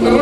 Non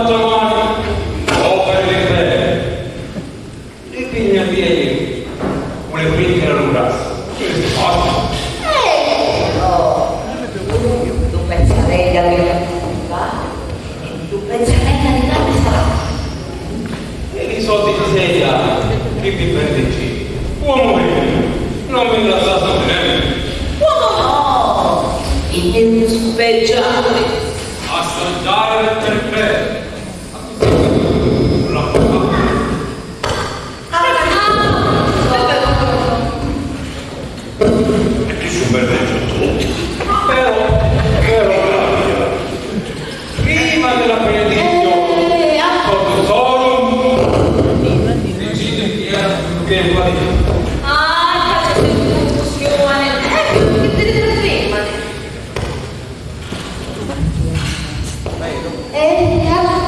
fatto male, o per le creme. E quindi a piedi, una piccola lunga. Che si fa? Tu penserai di avere tu penserai di arrivare sarà. E i soldi di sedia, che vi prendici? Uomo mio, non mi lasciate bene. Uomo no! I miei speggiati. Assaggiare per te. E chi si perde tutti? Però, prima della benedizione, con solo, decide chi era che è qua dentro. Ah, c'è confusione. Che te ne prima?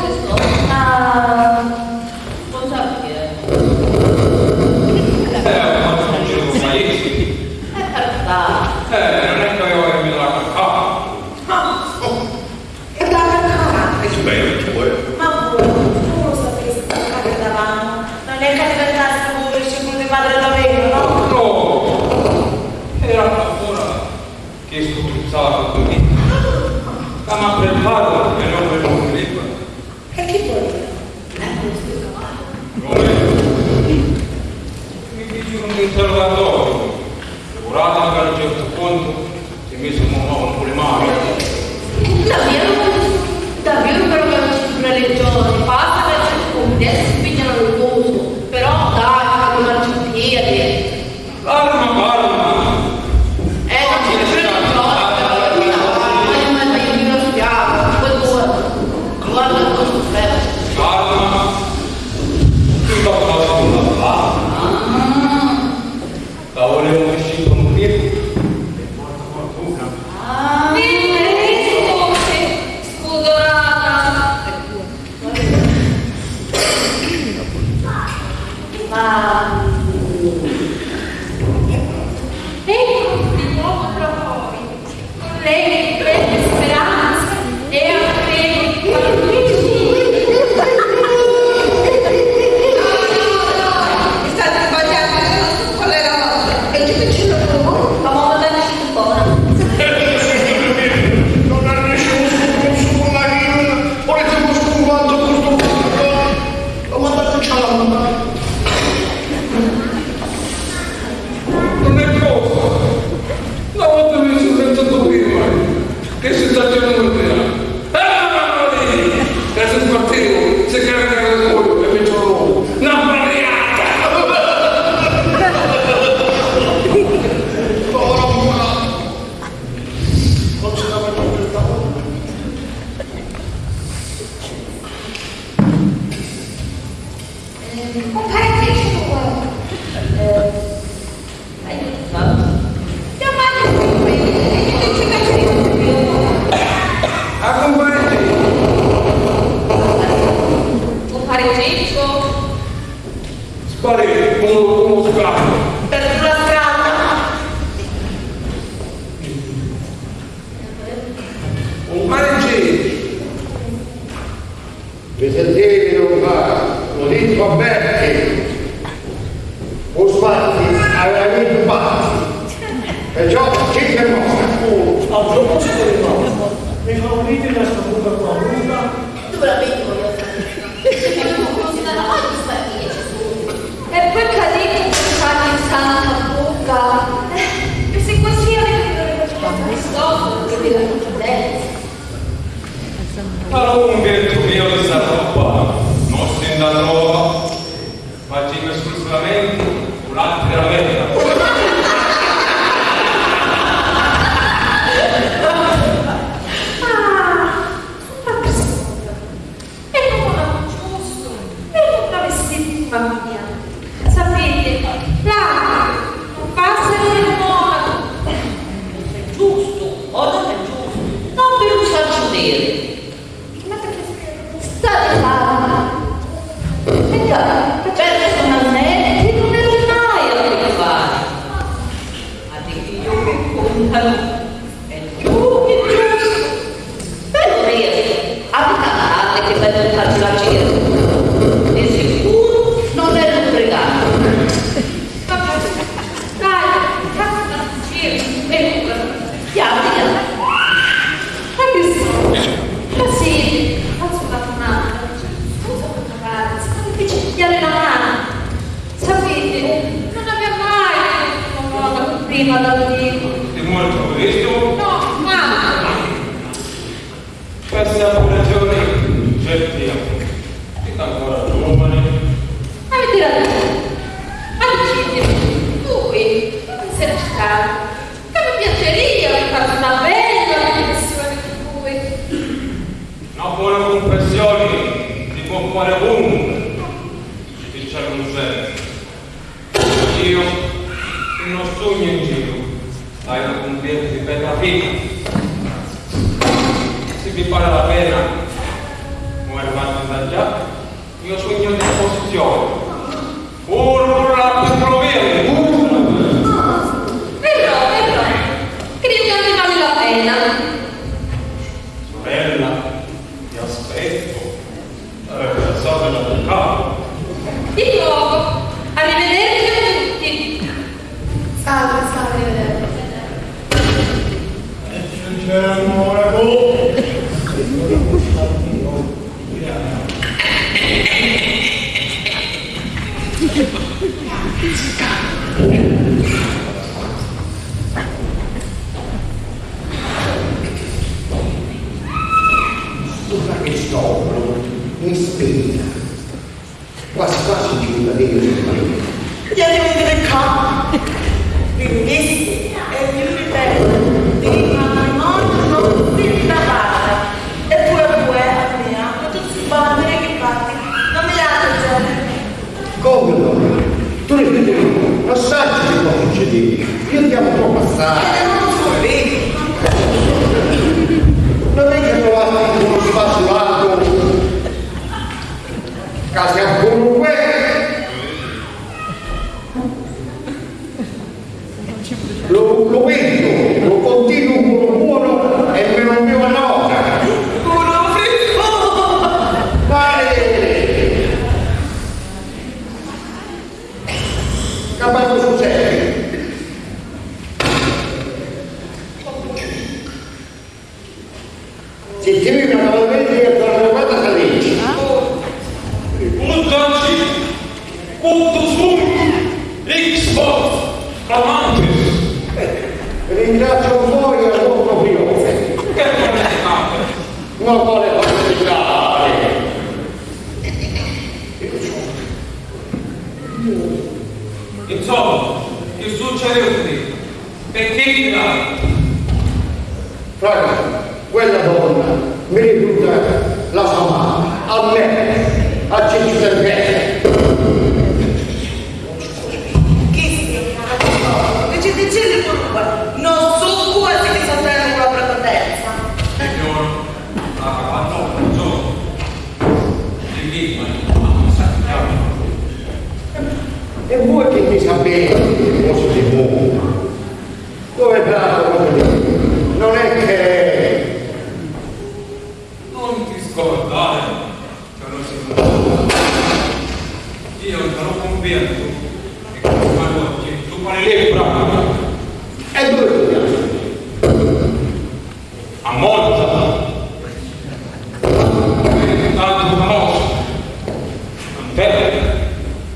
Questo? Non so chi è. Ma non ce lo fai? Non è che avevo capito la cacca. E la cacca? E ci bello, che vuoi? Ma voi, tu lo sapresti che davamo? Non è che aspettasse come il discepolo di padre davvero, no? No, era ancora che stupizzava così. Ma preparo e non per un libro. E chi vuoi dire? Questo cavallo. Come? Mi dici un interrogatorio. Lavorate anche a un certo punto, si è messo con le mani. Davvero però che non c'è una religione, basta che c'è un adesso si pigliano il voto, però dai, come marciapiedi. Calma. Non c'è più religione, ma io mi lo spiego, poi tu, guarda il tuo sofferto. Calma. Tutto a cosa con la palla. La volevo uscire con un piede e porta fortuna. Scudorata. Ma ecco di nuovo tra voi, con lei che prende speranza e appena state sbagliando, qual è la vostra? E che ce l'ho? Ma mamma da nessun buona. Non ha nessuno su con la rima, volete uno scumbato con questo punto? Lo mandate a cialamba. Non è cosa. Una volta mi sono pensato prima che si sta giocando con te. Adesso partivo, se carica il cuore e mi trovo una barriata. Povero buona. Non ce l'aveva più per tavolo. Un parecchio Accompagni. un parecchio Sparire con uno scatto. per la strada. Un pareggio. Vi sentite non fa, lo dico a Berti. O sbatti, aveva vinto batti. Perciò chi si mostra? A proposito di cosa, mi favorite la saputa con la brutta? Tu la vedi con io. E poi cadete in santa bocca. E se così avete Cristo che vi dà confidenza. Allora un gatto mio di sta roba non si da trova prima dal tipo. Di molto questo? No, ma Queste appurazioni certi è ancora giovane. avete ragione. Alcide, lui, sincerità, che mi piacerebbe fare una bella riflessione su lui. Una buona confessione si può fare ovunque, dice un senso. Io non sogno in giro, dai una convienza di bella vita. Se vi pare la pena, come fatto da già, io sogno di posizione. Urla per provare, Vedrò, credo che vale la pena. sorella, ti aspetto. So che l'avvocato. Di nuovo, arrivederci a tutti. Salve, arrivederci. C'è amore, Tutta quest'opera mi spinta, quasi giunta di io. Gli andiamo del capo, bellissimi e più belli, di matrimonio non si tratta. E poi a mia, tutti si battere che fatti, non mi lascio già. Come no? Tu ne vedi, assaggi che non ci dici, io ti amo troppo assai. E non sono vedi. Non è che trovate uno spazio largo, casi a comunque. Lo vedo, lo continuo con buono e me lo mio a nota. Puro fritto. Vale! Capace su serio. Se ti vivi una cavalleria che torna guarda a legge. Buttaci! Punto su! Xbox! Amantes! Ringrazio voi al vostro priore. Che qualità! Non vuole partecipare. Insomma, che succede qui? Perché ti dà? Fraga, quella donna mi rifiuta la sua mano, a me, a Ciccio del Re. Chi si è? Dice dicendo pure, non so quasi che sapranno la prepotenza. Signor, ha fatto un giorno. Il ritmo è sappiamo. E voi che mi sapete cosa si muove? Dove è nato? Non è che Non ti scordare che non si muove. Io sono convinto che come oggi tu pari lì bravo. è dove ti A Monza. Tanto conosco. Tant'è,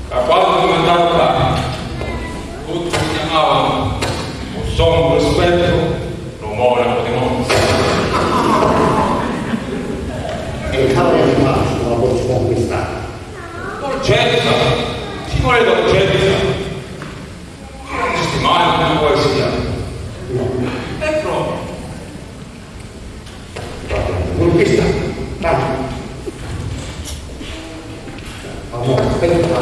da quando mi andavo qua, tutti mi chiamavano con sommo rispetto lo monaco di Monza. E il cavolo di pace non la posso conquistare. Dolcezza, ci vuole dolcezza. Non esisti mai come poesia. No, È proprio. conquista. Dai. Amore, aspetta.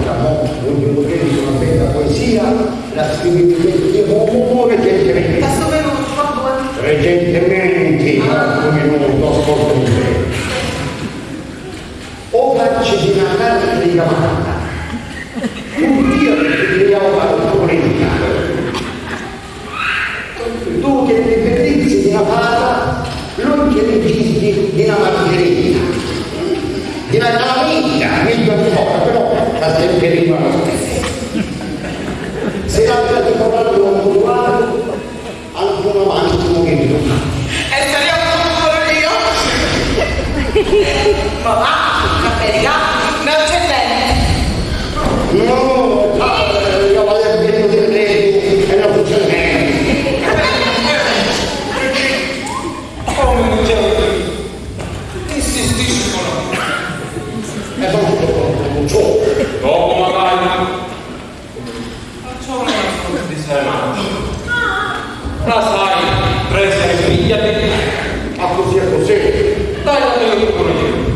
Amore, voglio poter dire una bella poesia, la scrivi recentemente. Da dove non fa buono. Recentemente, come non lo ascolto in te. O facci di una carta di chiamata. Un Dio che ti dobbiamo fare un politica. Tu che ti bellizzi di una fata, lui che registi di una margherita. Di una calamita, meglio di poco, però la sempre rimane. Se l'altra di parlare con un uguale, anche un avanti un momento. E speriamo ancora io. Ma va, cappelli, non c'è bene. No, io voglio dire e non succede pigliate. Ma così è così. Dai la mia pure io.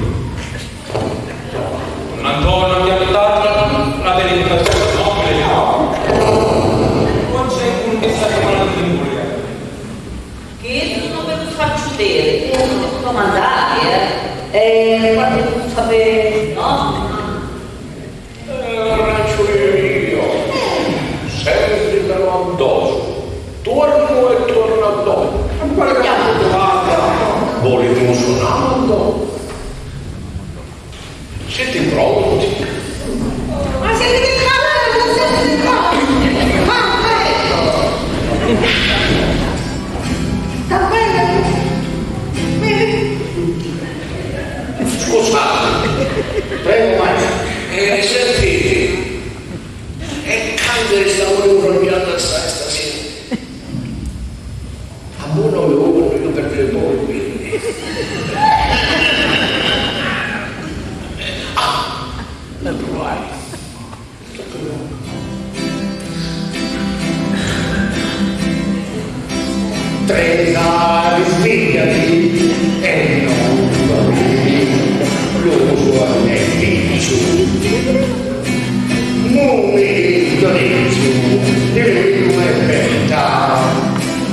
Con Antonio mi ha dato la delicazione nobile. Non c'è un che sta chiamando di moglie. Che non ve lo faccio vedere, non devo domandare, quando non sapere, no? Ragione sempre però addosso, torno e torno addosso. Ma guardiamo domanda, volevamo suonando. Siete pronti? Ma siete di casa, siete di casa! Sta bene? Scusate, prego maestro. Sentite, è caldo e stavo rognando assai stasera. A voi non mi vuole io per le polpi. Vai. Teresa, risvegliati e non dormi. L'uso è diritto. Non mi donezio, devo verità.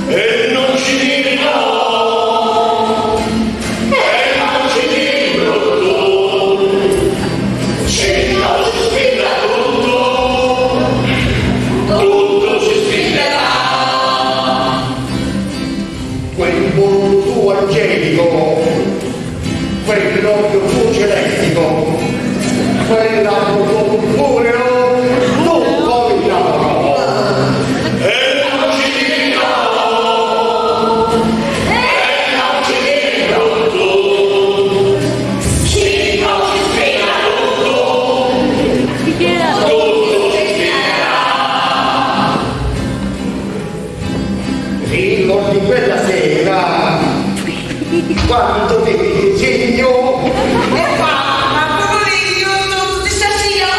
E non ci dire no. E non ci dire brutto. Se non si spiega tutto, tutto si spiegherà. Quel mondo tuo angelico, quell'occhio tuo celestico, quell'altro tuo purpureo, tu poi l'amo. E non ci dire no, e non ci dire brutto, se non si spiega tutto, tutto si spiegherà. Ricordi quella sera, quando vedi il segno E fa, ma poverino, non ti stasera!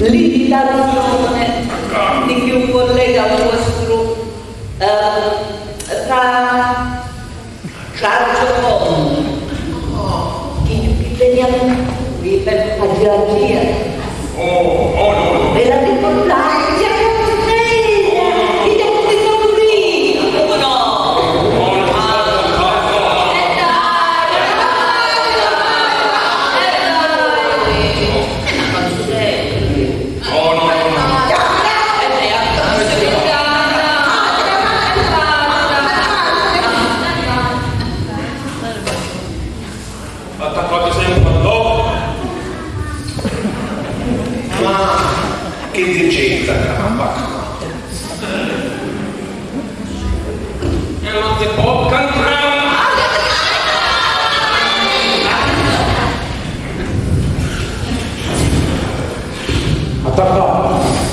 l'imitazione di chi un collega vostro tra Giacomo che veniamo qui per fare no. e la ricordate Attaccate sempre addosso. Ma che dicetta, caramba! E non ti può cantare. Attaccato!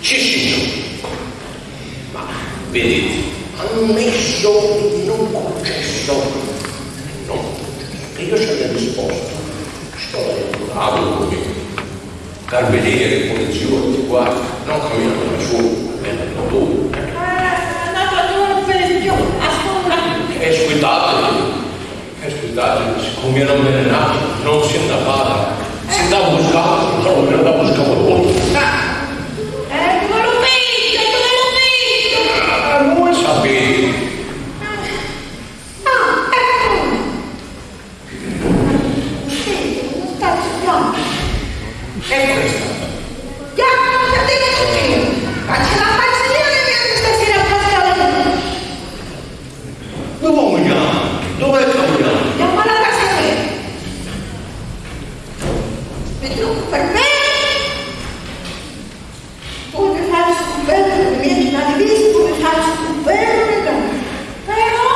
Ci Vedi, ammesso di non concesso, no, che io ci abbia risposto, sto bravo qui, carabinieri, poliziotti, qua, non camminano da solo, è tu. Ascoltate, siccome non me ne nato, non si andava, si andava buscato, non mi andava buscato molto. Come l'ho visto? Voi sapete. Ecco. Senti, non sta studiando. E questa? Non ti ha detto che faccia la pazzia che stasera a Pasquale. Dove vogliamo? Dove camminiamo? Andiamo alla casa mia. Mi trovo per me. Tu mi faccio un bello, mi hai visto, mi faccio un bello. Però,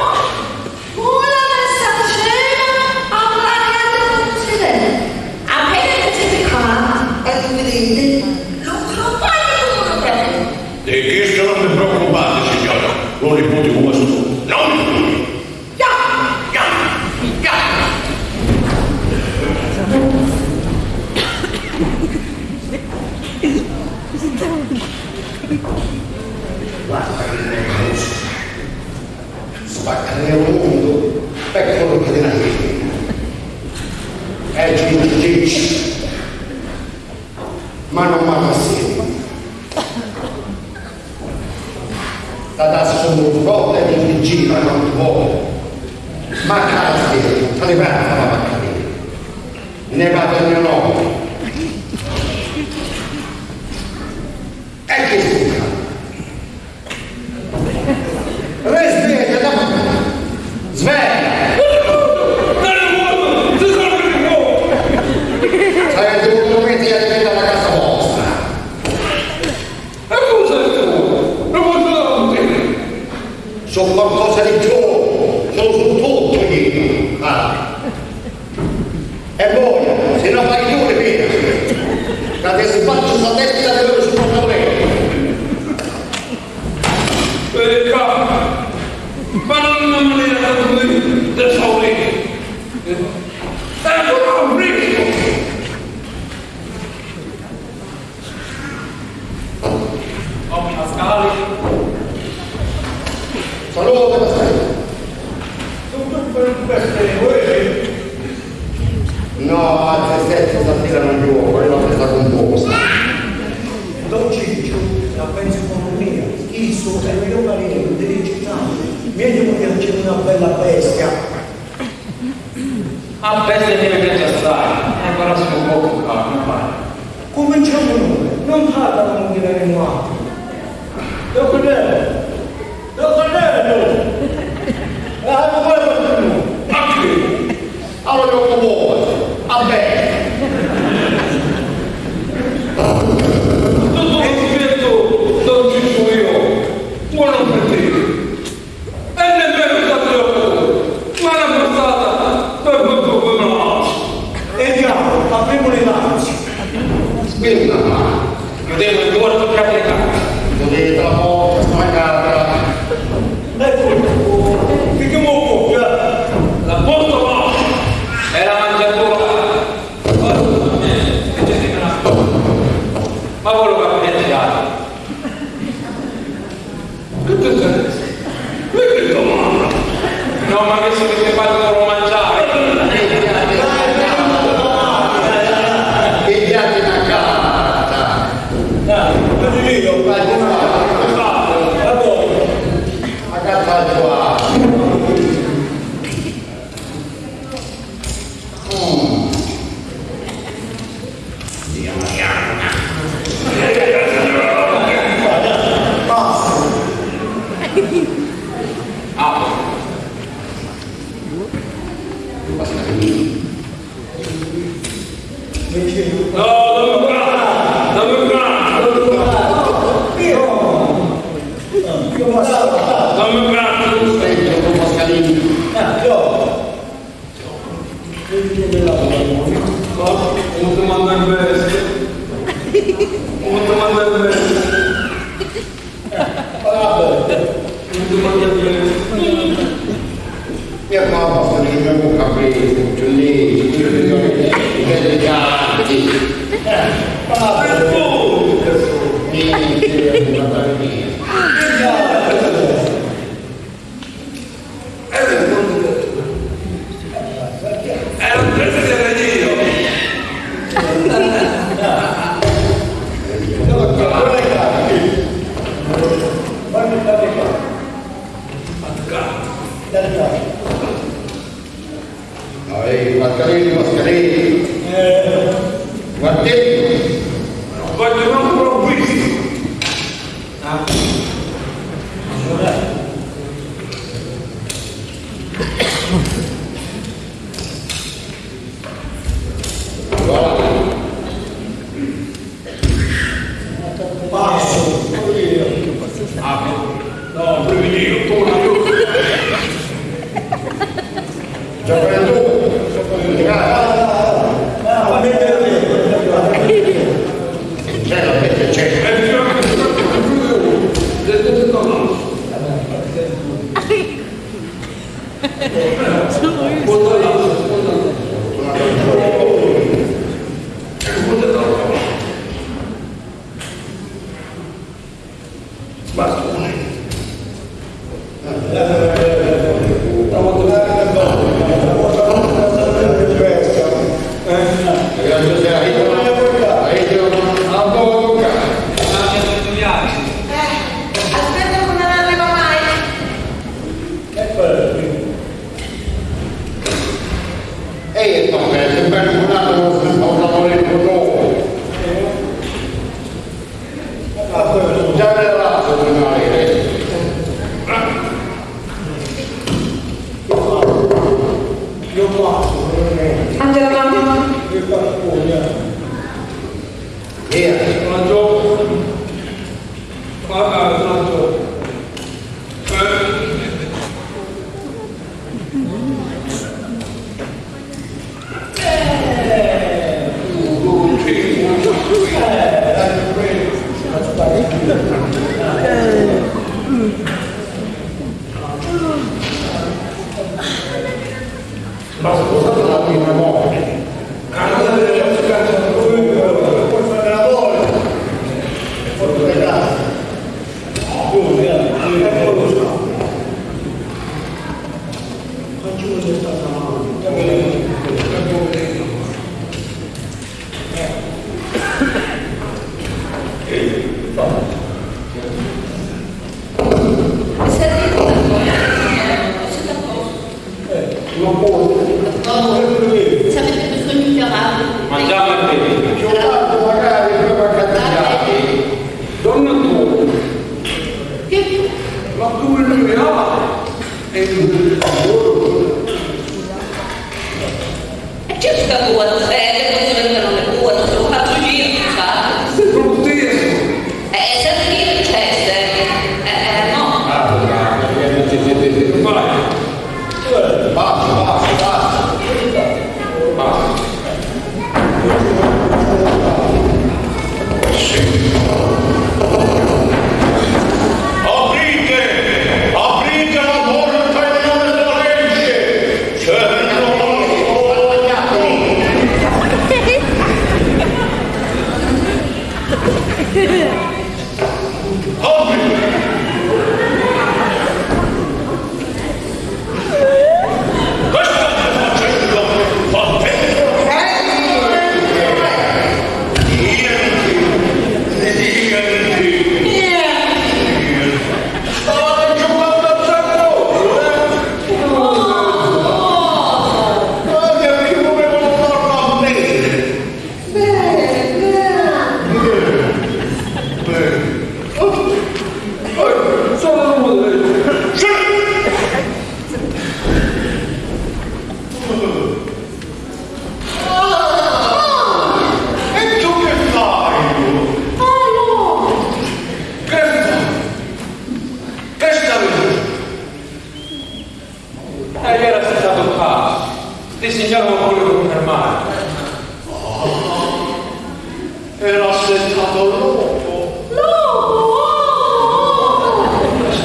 una messaggera avrà che non si vede. Appena che siete qua, e tu vedete, lo compagno come lo prende. E che non mi preoccupate, signora, lo ripeto come sto. Non guarda che è così. Spacca nel mondo, ecco che della è Gigi, ma non manca assieme. La tassa sono un po' di Gigi, ma non vuole. Ma cazzo, te ne vai a capire. Ne vado il mio nome. E che scusa? Sveglia da mamma! Sveglia! Sai dovuto mettere a la casa vostra! E cosa è tu? Non posso dire! Sono qualcosa di più! Sono su tutto io! E voi, se non fai tu le pene! La che si faccia sta testa di loro sul portavolino! Ma non me ne era così da esaurire. È ancora un rischio. Oh, Pasquale. Saluto Pasquale. No, a te stesso stasera non gioco, è una festa composta. Don Ciccio, la penso come mia, Iso è il mio marito, dirige tanto. Vieni a piacere una bella bestia. A bestia deve piacere assai. Ancora sono un po' con calma. Cominciamo noi, non parla la moglie di nuovo. Don Cornelio! Don Cornelio! Ah, ma guarda tu! A chi? Allora io vuoi, a bene. Tutto il difetto non ci sono io. Buono per te. E nemmeno stato ma la passata per tutto come la E diavolo, apriamo le lanci. Spinta, io devo il tuo capitano. dovete la porta spagata. Ecco, che muovo, La porta va. È la mangiatura. Ma volevo capire che te sei? Che domanda? No, ma che se ti fanno mangiare? E piatti una carta. Dai, io, vai, A carta qua. Vabbè. Mia mamma sta dicendo un capello, cioè lì, i belli canti. Niente, guardare via. Era un piacere di Dio. Mascarini. Guardetti. Voglio un po' qui. No, prevenire, come Già c'è la pelle, c'è.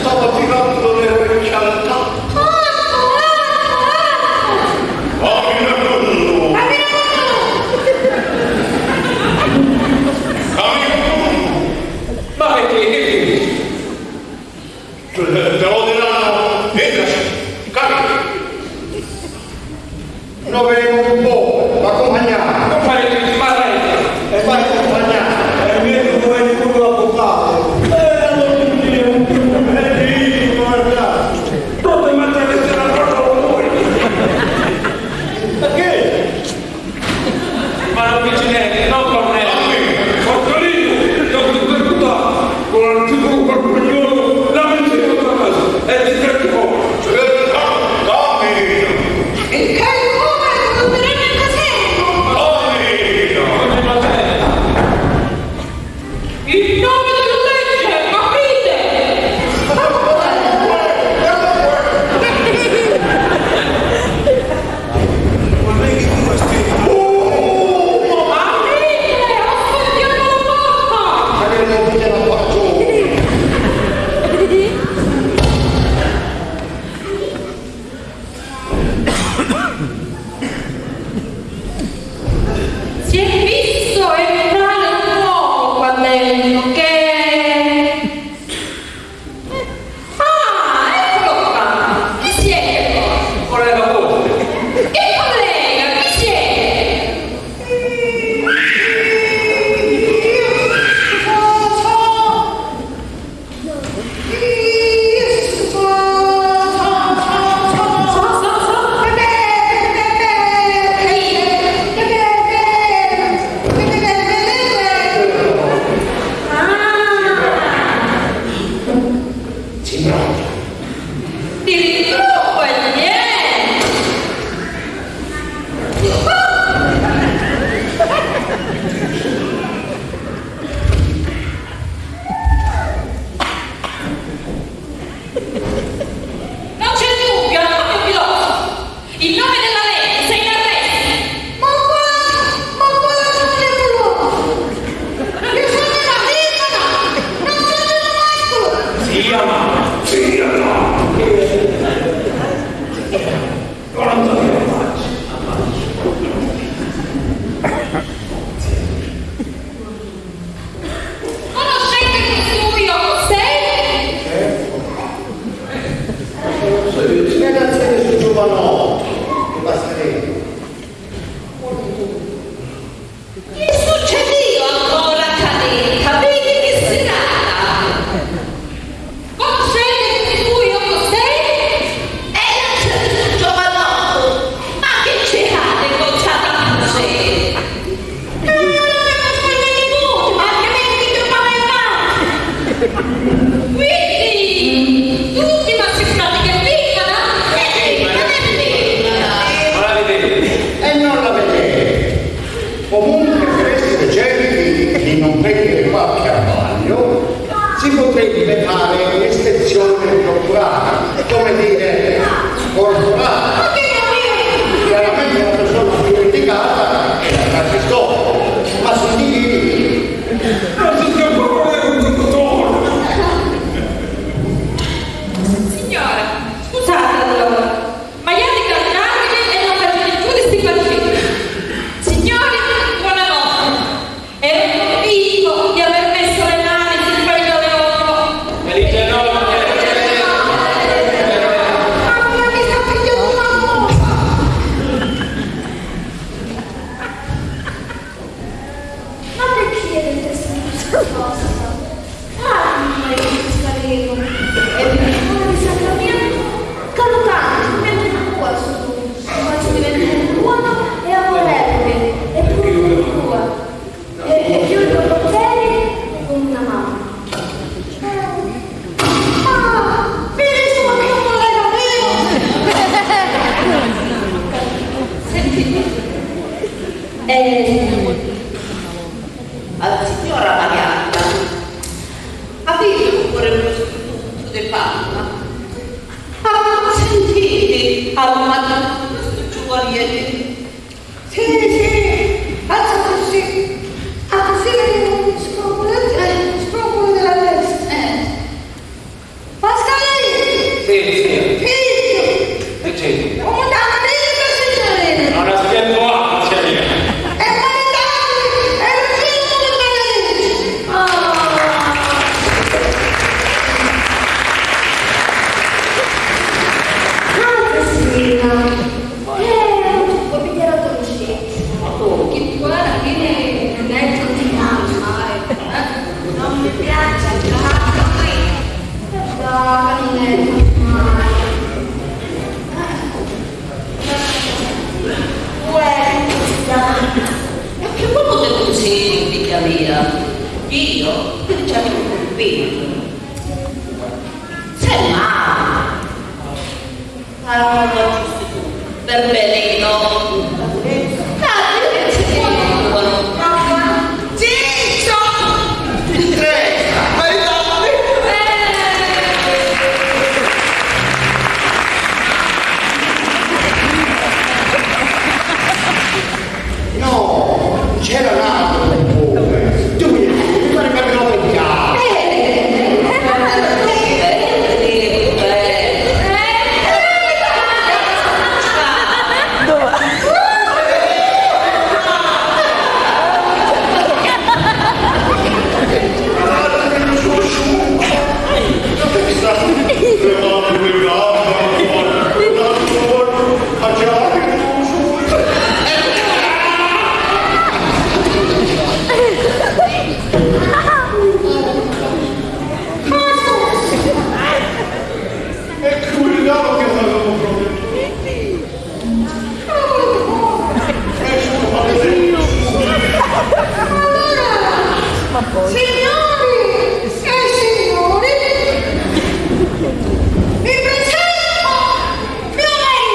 Stava tirando le orecchiate. Te lo diranno capito? Noi veniamo un po', accompagnare. Non fare più di marretta. E vai accompagnare. E vieni come il culo avvocato. Non dire un po', guarda. Tutto in materia la cosa con voi. Perché? Ma non vicinete, non cornelli. Fortolino, io ho perduto con l'antico corpagnolo la mente di tutta casa. E ti credo fuori. E che come non mi rende il casello? Il nome della legge, capite? Si è visto entrare un uomo qua dentro che... Ah, eccolo qua! Chi siete? Collega Conte. Che collega? Chi siete? Si pronto. Ti ritrovo e niente! Non c'è dubbio, Antonio Piloso! Il nome della legge, sei in arresto! Ma guarda come è veloce! Io sono una piccola! Non sono una mascola! Zia, mamma. Zia, no. Guarda che ammazzo. Conoscete costui o costei? Spiegazione su giovanotto. Che basterebbe. Che succedeva ancora accadere? Capite che serata? Conoscete costui o costei? E lasciate sul giovanotto! Ma che c'erate conciata a sé? Quindi, tutti magistrati che vivano, Non la vedete? E non la vedete. Comunque per essere certi di non prendere qualche abbaglio si potrebbe fare l'estensione procurata, come dire, corporale. Chiaramente la persona più indicata è la Francesco, ma si divide. Non si può proporre un tutore. Signora, scusate allora, ma io di calcarmi e non faccio più di sti partiti. Signori, buonanotte. Ero convinto di aver messo le mani sul quello d'oro. Felice notte. Mamma mia, mi sta pigliando una mossa! Ma perché chiedete questa cosa? Ah, io mi scarico. E mi ricordo di sacramento, calcante, mentre non posso. Lo faccio diventare buono e amorevole, e pure tua. E chiudo con bene con una mano. Ah, benissimo che un collega mio! Sentite. Alla signora Marianna, avete un corretto del Papa? Ah, sentite, al mattino questo giovaniere. Sì, alza così. Ah, così vedi scrupolo della testa. Pascalini! Sì. Figlio! Che c'è? Come da signorina! Non aspetto altro, c'è lì. E maritali! E il figlio della legge! Ah! Saranno giusti tu. Per veleno. Che ci dicono? Ciccio! No, c'era un altro come. Tu mi pare che non mi chiamo. Signori e signori, vi presento mio marito,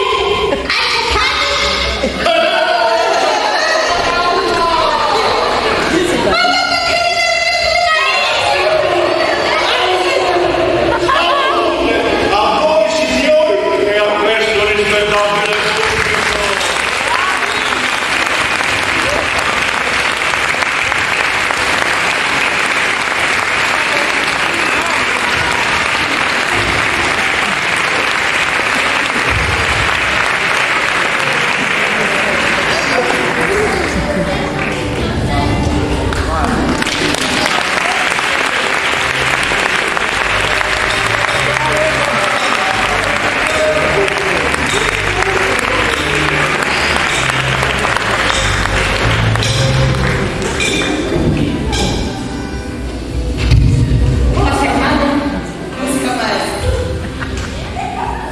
A voi signori e a questo rispettabile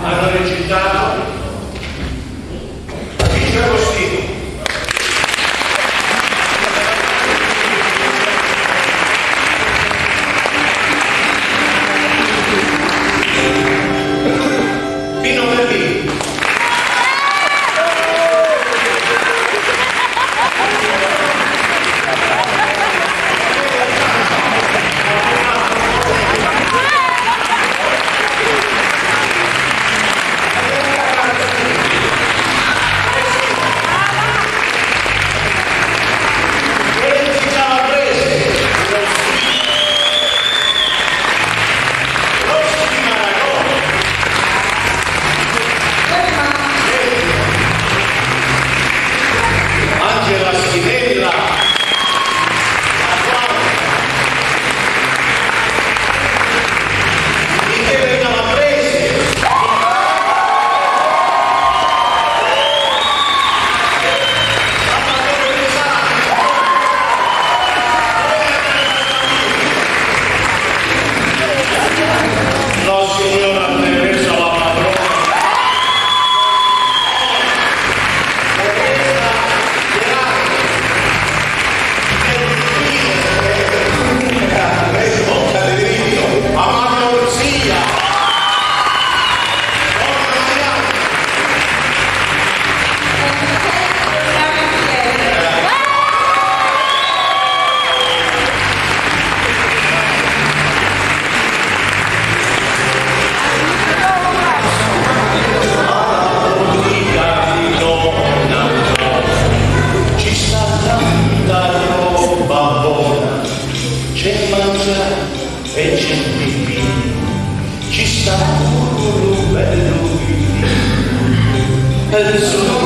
hanno recitato Vito Agostino. Pino Bellini. Angela Spinella, Michele Calabrese, Salvatore Risani, la signora Teresa la padrona. Amata Orsia, ci sta tanta roba buona, c'è mangiare e c'è pipì, ci sta un bello pipì, e il suo